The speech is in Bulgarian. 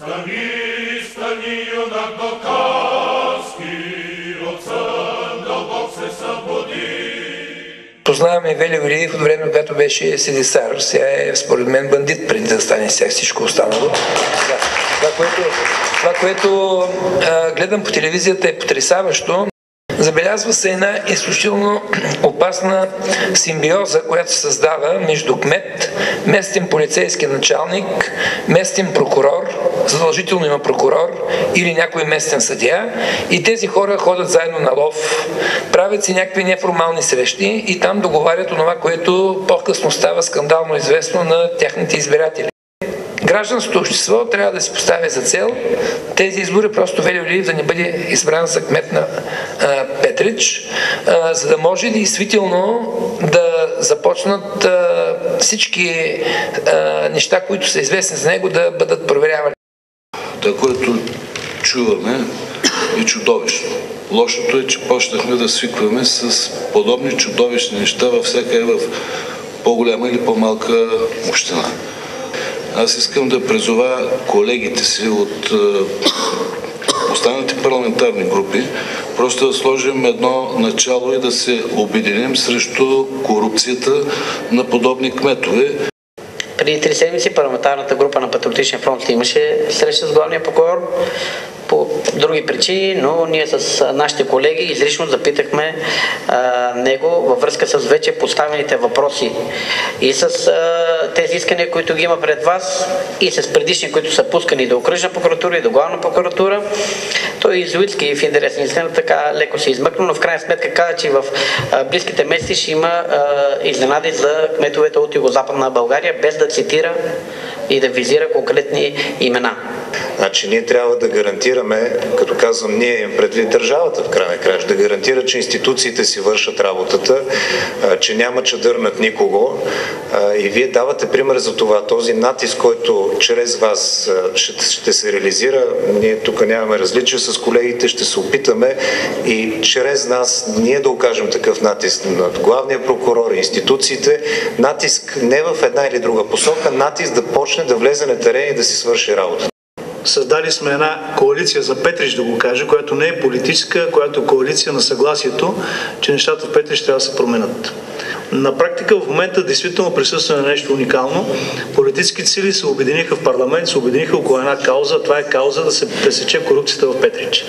Stani, stani, junak balkanski, od сън дълбок се събуди. Познаваме Велю Илиев от време, когато беше седисар. Сега е, според мен, бандит преди да стане всичко останало. Това, което гледам по телевизията, е потресаващо. Забелязва се една изключително опасна симбиоза, която се създава между кмет, местен полицейски началник, местен прокурор, задължително има прокурор или някой местен съдия, и тези хора ходят заедно на лов, правят си някакви неформални срещи и там договарят това, което по-късно става скандално известно на тяхните избиратели. Гражданското общество трябва да се поставя за цел тези избори просто Велю Илиев да не бъде избран за кмет на Петрич, за да може действително да започнат всички неща, които са известни за него, да бъдат проверявани. Това, което чуваме, е чудовищно. Лошото е, че почнахме да свикваме с подобни чудовищни неща във всяка в по-голяма или по-малка община. Аз искам да призова колегите си от останалите парламентарни групи просто да сложим едно начало и да се обединим срещу корупцията на подобни кметове. Преди 3 седмици парламентарната група на Патриотичния фронт имаше среща с главния прокурор по други причини, но ние с нашите колеги изрично запитахме него във връзка с вече поставените въпроси и с тези искания, които ги има пред вас, и с предишни, които са пускани до окръжна прокуратура и до главна прокуратура. Той изуитски в интерес на истината така леко се измъкна, но в крайна сметка каза, че в близките месеци ще има изненади за кметовете от Югозападна България, без да цитира и да визира конкретни имена. Значи ние трябва да гарантираме, като казвам ние, имам предвид държавата в крайна краща, да гарантира, че институциите си вършат работата, че няма чадърнат никого, и вие давате пример за това. Този натиск, който чрез вас ще се реализира, ние тук нямаме различия с колегите, ще се опитаме и чрез нас ние да окажем такъв натиск над главния прокурор и институциите, натиск не в една или друга посока, натиск да почне да влезе на терен и да си свърши работа. Създали сме една коалиция за Петрич, да го кажа, която не е политическа, която е коалиция на съгласието, че нещата в Петрич трябва да се променят. На практика в момента действително присъстваме на нещо уникално. Политическите сили се обединиха в парламент, се обединиха около една кауза. Това е кауза да се пресече корупцията в Петрич.